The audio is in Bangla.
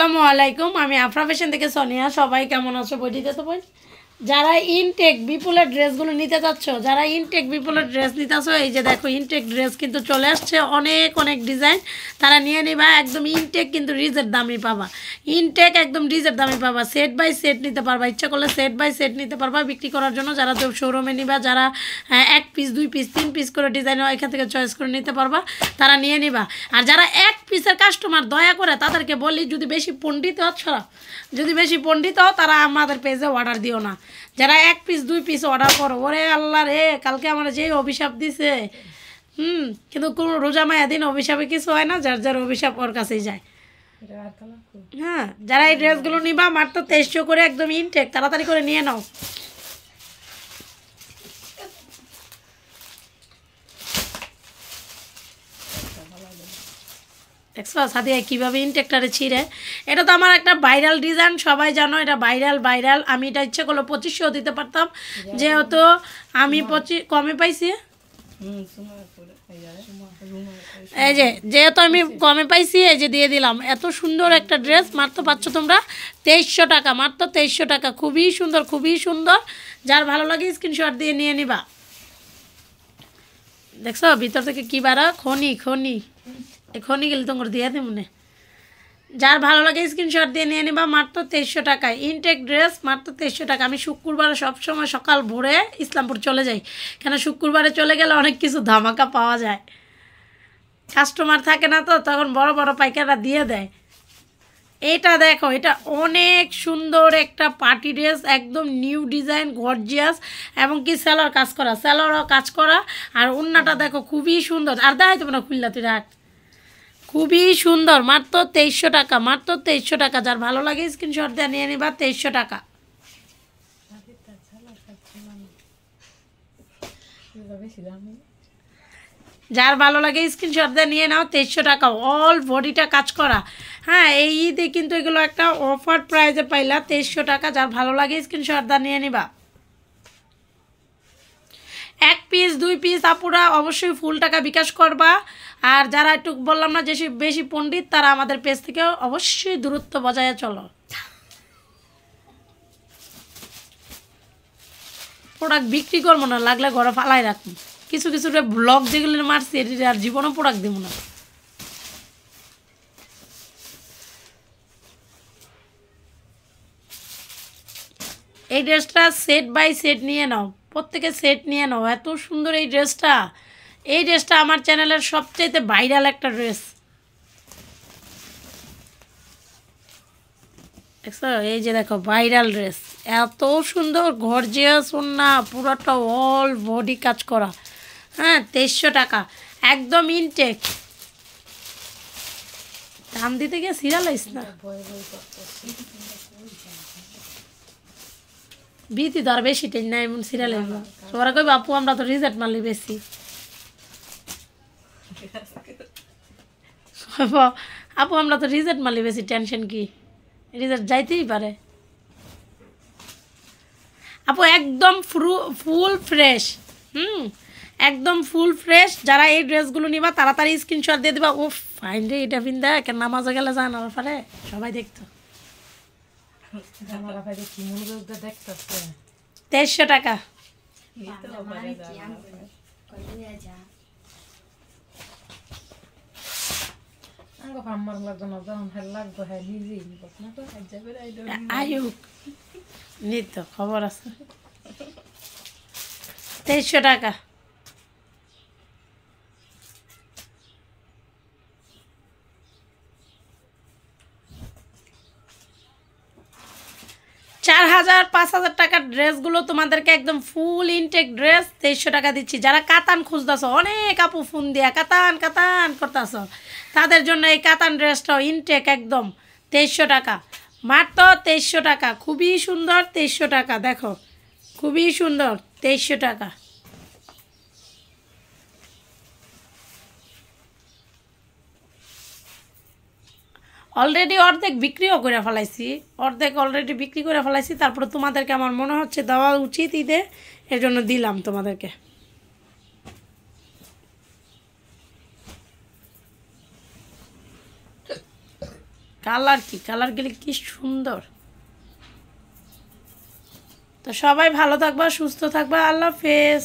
আসসালামু আলাইকুম, আমি আফরা ফ্যাশন থেকে সোনিয়া। সবাই কেমন আছো? বইটিতে তো বই যারা ইনটেক বিপুলের ড্রেসগুলো নিতে চাচ্ছ, যারা ইনটেক বিপুলের ড্রেস নিতে আসো, এই যে দেখো ইনটেক ড্রেস কিন্তু চলে আসছে, অনেক অনেক ডিজাইন। তারা নিয়ে নিবা, একদম ইনটেক কিন্তু রিজের দামই পাবা। ইনটেক একদম রিজের দামই পাবা। সেট বাই সেট নিতে পারবা, ইচ্ছা করলে সেট বাই সেট নিতে পারবা বিক্রি করার জন্য। যারা তো শোরুমে নিবা, যারা এক পিস 2 পিস 3 পিস করে ডিজাইন এখান থেকে চয়েস করে নিতে পারবা, তারা নিয়ে নিবা। আর যারা এক পিসের কাস্টমার, দয়া করে তাদেরকে বলি, যদি বেশি পণ্ডিত হও, যদি বেশি পণ্ডিত হও, তারা আমাদের পেজে অর্ডার দিও না। যারা এক পিস 2 পিস অর্ডার করো, ওরে আল্লাহ রে, কালকে আমার যেই অভিশাপ দিছে। কিন্তু কোনো রোজা মায়া দিন অভিশাপে কিছু হয় না, যার যার অভিশাপ ওর কাছেই যায়। হ্যাঁ, যারা এই ড্রেসগুলো নিবা মাত্র 2300 করে, একদম ইনটেক, তাড়াতাড়ি করে নিয়ে নাও। দেখছো সাদিয়া কীভাবে ইনটেকটারে ছিঁড়ে। এটা তো আমার একটা ভাইরাল ডিজাইন, সবাই জানো এটা ভাইরাল। আমি এটা ইচ্ছে করলে 2500 দিতে পারতাম, যেহেতু আমি কমে পাইছি। এই যে যেহেতু আমি কমে পাইছি, এই যে দিয়ে দিলাম। এত সুন্দর একটা ড্রেস মাত্র পাচ্ছ তোমরা 2300 টাকা, মাত্র 2300 টাকা। খুবই সুন্দর, খুবই সুন্দর। যার ভালো লাগে স্ক্রিনশট দিয়ে নিয়ে নিবা। দেখছো ভিতর থেকে কী বাড়া, খনি এখনই গেলে তোমার দিয়ে দেব মনে। যার ভালো লাগে স্ক্রিনশট দিয়ে নিয়ে নিবা, মাত্র 2300 টাকায় ইনটেক ড্রেস, মাত্র 2300 টাকা। আমি শুক্রবারে সবসময় সকাল ভোরে ইসলামপুর চলে যাই, কেন শুক্রবারে চলে গেলে অনেক কিছু ধামাকা পাওয়া যায়। কাস্টমার থাকে না তো, তখন বড় বড় পাইকাররা দিয়ে দেয়। এটা দেখো, এটা অনেক সুন্দর একটা পার্টি ড্রেস, একদম নিউ ডিজাইন, গর্জিয়াস, এবং কি সেলার কাজ করা, সেলারও কাজ করা। আর ওন্নাটা দেখো খুবই সুন্দর। আর দেখাই তোমরা খুললা তুই রাখ, খুবই সুন্দর। মাত্র 2300 টাকা, মাত্র 2300 টাকা। যার ভালো লাগে স্ক্রিনশট দিয়ে নিয়ে নিবা, 2300 টাকা। যার ভালো লাগে স্ক্রিনশট দিয়ে নিয়ে নাও, 2300 টাকা। অল বডিটা কাজ করা। হ্যাঁ, এই ঈদে কিন্তু এগুলো একটা অফার প্রাইজে পাইলা, 2300 টাকা। যার ভালো লাগে স্ক্রিনশট দিয়ে নিয়ে নিবা। এক পিস 2 পিস আপুরা অবশ্যই ফুল টাকা বিকাশ করবা। আর যারা একটু বললাম না যে বেশি পণ্ডিত, তারা আমাদের পেজ থেকে অবশ্যই দূরত্ব বজায় চলো। প্রোডাক্ট বিক্রি করবো না, লাগলে ঘরে ফালাই রাখুন। কিছু কিছু ব্লগ যেগুলো মারছি, আর জীবনও প্রোডাক্ট দিব না। এই ড্রেসটা সেট বাই সেট নিয়ে নাও, প্রত্যেকে সেট নিয়ে নাও। এত সুন্দর এই ড্রেসটা। এই ড্রেসটা আমার চ্যানেলের সবচেয়ে ভাইরাল একটা ড্রেস। দেখছো, এই যে দেখো ভাইরাল ড্রেস, এত সুন্দর গর্জিয়াস ওন্না, পুরোটা অল বডি কাজ করা। হ্যাঁ, 2300 টাকা, একদম ইনটেক। দাম দিতে গিয়ে সিরিয়ালাইস না, বিতি তো আর বেশি টেন না, এমন সিরিয়াল ওরা কই বাপু আমরা তো রিজেক্ট মারলি বেশি। আপু আমরা তো রিজেক্ট মারলি বেশি, টেনশন কি, রিজেক্ট যাইতেই পারে। আপু একদম ফুল ফ্রেশ, একদম ফুল ফ্রেশ। যারা এই ড্রেসগুলো নিবা তাড়াতাড়ি স্ক্রিনশট দিয়ে দিবা। ও ফাইন রে, এটা পিন্দা কেন নামাজে গেলে যায় না পারে, সবাই দেখতো। 2300 টাকা। আয়ুক নিত খবর আছে। 2300 টাকা। 4000 5000 টাকার ড্রেসগুলো তোমাদেরকে একদম ফুল ইনটেক ড্রেস 2300 টাকা দিচ্ছি। যারা কাতান খুঁজতেছো, অনেক আপু ফোন দিয়া কাতান করতেছো, তাদের জন্য এই কাতান ড্রেসটাও ইনটেক একদম 2300 টাকা, মাত্র 2300 টাকা। খুবই সুন্দর, 2300 টাকা। দেখো খুবই সুন্দর, 2300 টাকা। অলরেডি অর্ধেক বিক্রিও করে ফেলাইছি, অলরেডি বিক্রি করে ফেলাইছি। তারপরে তোমাদেরকে আমার মনে হচ্ছে দেওয়া উচিত ঈদে, এর জন্য দিলাম তোমাদেরকে। কালারগুলি কি সুন্দর। তো সবাই ভালো থাকবা, সুস্থ থাকবা, আল্লাহ হাফেজ।